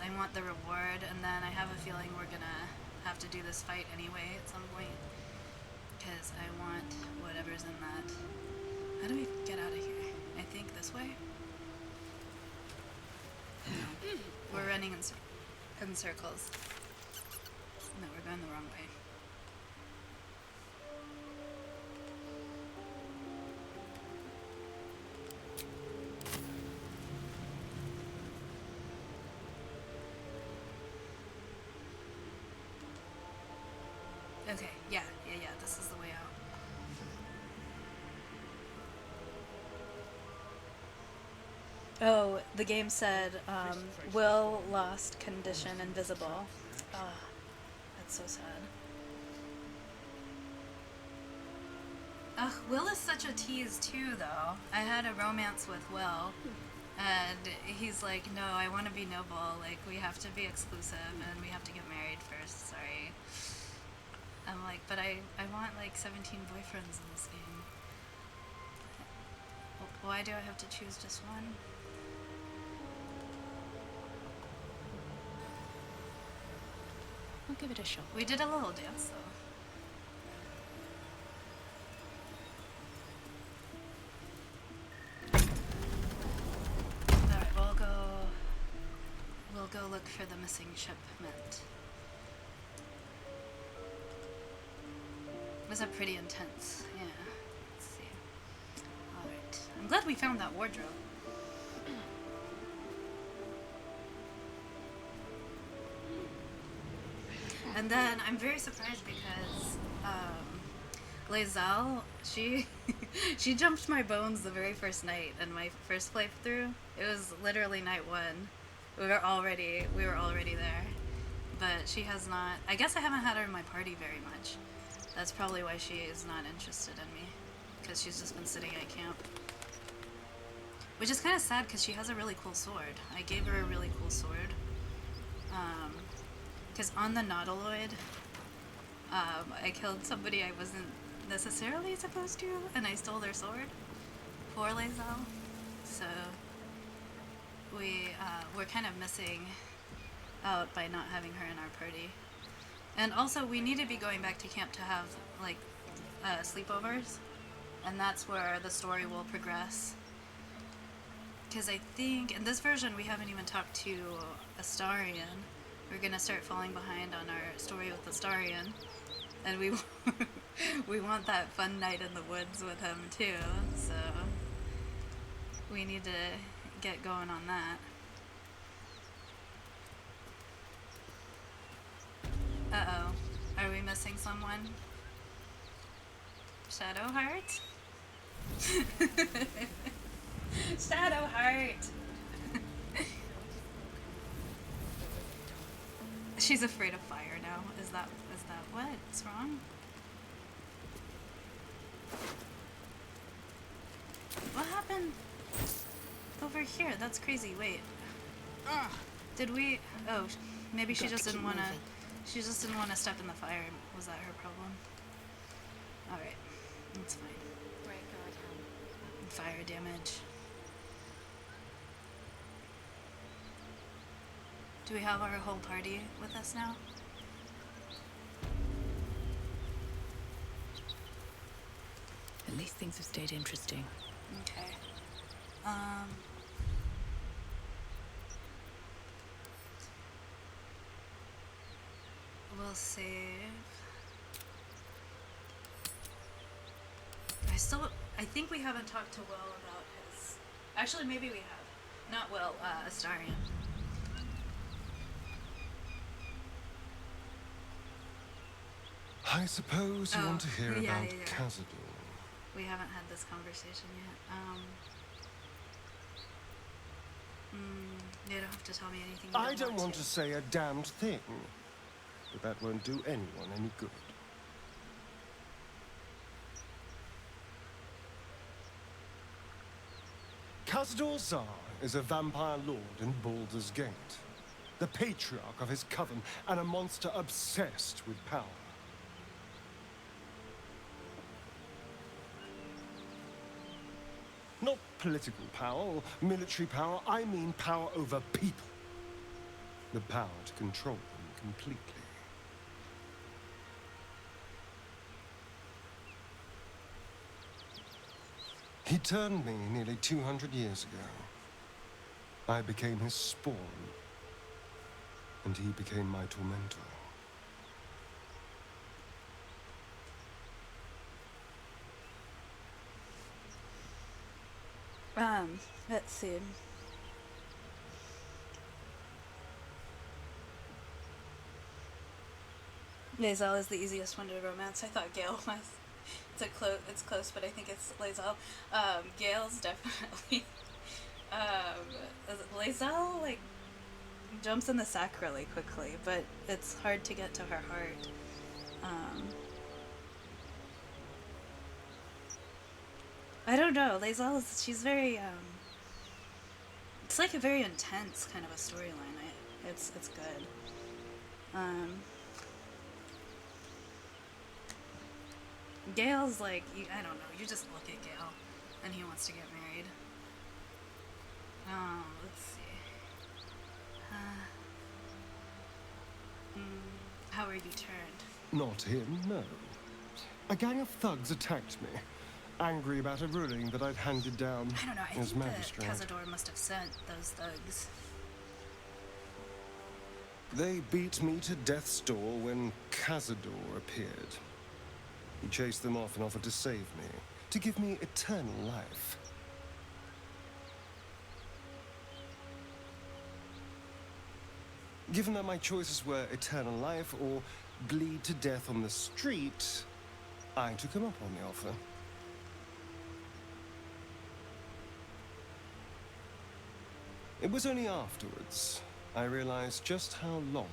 I want the reward, and then I have a feeling we're gonna have to do this fight anyway at some point. Because I want whatever's in that. How do we get out of here? I think this way? No. We're running in circles. No, we're going the wrong way. Okay, yeah, this is the way out. Oh, the game said, will lost condition invisible. Ah, that's so sad. Ugh, Will is such a tease too, though. I had a romance with Will, and he's like, no, I want to be noble. Like, we have to be exclusive, and we have to get married first. Sorry. I'm like, but I want like 17 boyfriends in this game. Why do I have to choose just one? I'll give it a shot. We did a little dance, though. Alright, we'll go look for the missing shipment. It was a pretty intense, yeah. Let's see. Alright. I'm glad we found that wardrobe. And then I'm very surprised because Lae'zel, she she jumped my bones the very first night in my first playthrough. It was literally night one. We were already there. But she has not. I guess I haven't had her in my party very much. That's probably why she is not interested in me, because she's just been sitting at camp. Which is kind of sad because she has a really cool sword. I gave her a really cool sword. Because on the Nautiloid, I killed somebody I wasn't necessarily supposed to, and I stole their sword. Poor Lae'zel. So we're kind of missing out by not having her in our party. And also, we need to be going back to camp to have, like, sleepovers. And that's where the story will progress. Because I think, in this version, we haven't even talked to Astarion. We're gonna start falling behind on our story with Astarion. And we we want that fun night in the woods with him, too. So we need to get going on that. Uh-oh. Are we missing someone? Shadowheart? Shadowheart! She's afraid of fire now. Is that what's wrong? What happened over here? That's crazy. Wait. Did we... Oh, maybe she just didn't want to... She just didn't want to step in the fire. Was that her problem? Alright. That's fine. Fire damage. Do we have our whole party with us now? At least things have stayed interesting. Okay. We'll save. I think we haven't talked to Will about his... Actually, maybe we have. Not Will, Astarion. I suppose you want to hear about Cazador. We haven't had this conversation yet. You don't have to tell me anything you I don't want to say a damned thing, but that won't do anyone any good. Cazador Zar is a vampire lord in Baldur's Gate, the patriarch of his coven, and a monster obsessed with power. Not political power or military power, I mean power over people. the power to control them completely. He turned me nearly 200 years ago. I became his spawn, and he became my tormentor. Let's see. Lae'zel is the easiest one to romance. I thought Gale was. It's close, but I think it's Lae'zel. Gale's definitely. Lae'zel like jumps in the sack really quickly, but it's hard to get to her heart. I don't know. Lae'zel is she's very it's like a very intense kind of a storyline. It's good. Gale's like I don't know. You just look at Gale, and he wants to get married. Let's see. How are you turned? Not him, no. A gang of thugs attacked me, angry about a ruling that I'd handed down I don't know. I as think that magistrate. Cazador must have sent those thugs. They beat me to death's door when Cazador appeared. He chased them off and offered to save me, to give me eternal life. Given that my choices were eternal life or bleed to death on the street, I took him up on the offer. It was only afterwards I realized just how long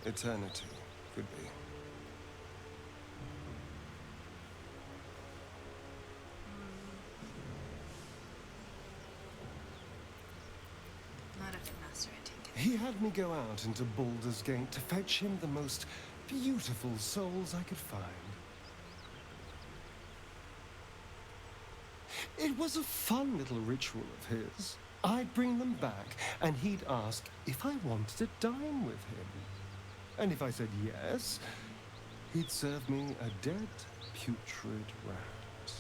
eternity could be. Not a good master, I take it. He had me go out into Baldur's Gate to fetch him the most beautiful souls I could find. It was a fun little ritual of his. I'd bring them back, and he'd ask if I wanted to dine with him. And if I said yes, he'd serve me a dead, putrid rat.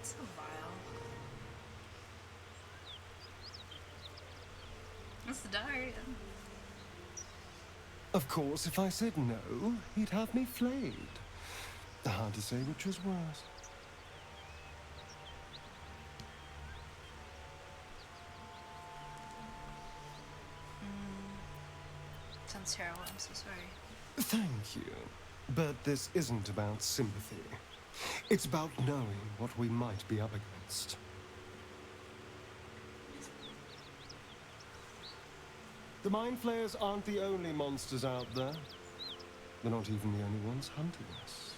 So vile. That's the diary. Of course, if I said no, he'd have me flayed. Hard to say which was worse. Sounds terrible. I'm so sorry. Thank you. But this isn't about sympathy. It's about knowing what we might be up against. The Mind Flayers aren't the only monsters out there. They're not even the only ones hunting us.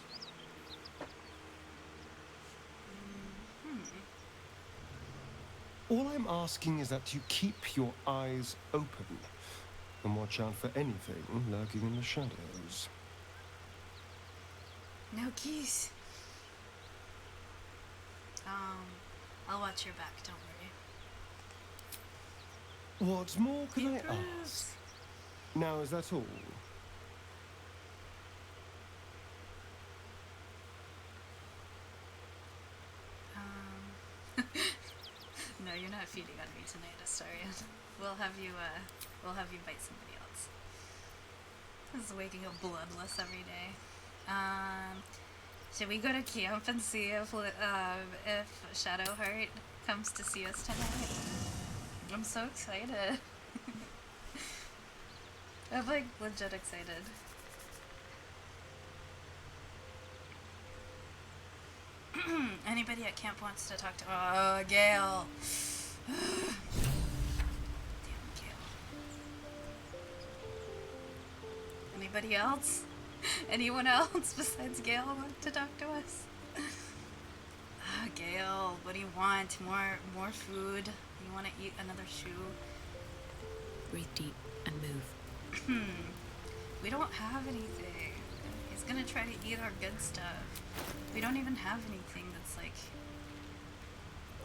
All I'm asking is that you keep your eyes open and watch out for anything lurking in the shadows. No keys. I'll watch your back. Don't worry. What more could I Improves. ask? Now, is that all? No, you're not feeding on me tonight, Astarion. We'll have you bite somebody else. This is waking up bloodless every day. Should we go to camp and see if Shadowheart comes to see us tonight? I'm so excited. I'm like legit excited. Anybody at camp wants to talk to. Oh, Gale. Damn Gale. Anybody else? Anyone else besides Gale want to talk to us? Ah, Gale, what do you want? More food? You want to eat another shoe? Breathe deep and move. We don't have anything. He's gonna try to eat our good stuff. We don't even have anything that's like...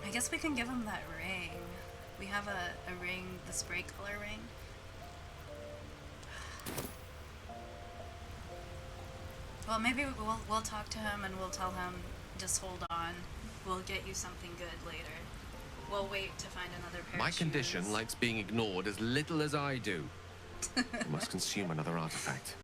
I guess we can give him that ring. We have a ring, the spray color ring, Well, maybe we'll talk to him and we'll tell him, just hold on. We'll get you something good later. We'll wait to find another pair My of condition shoes. likes being ignored as little as I do. I must consume another artifact.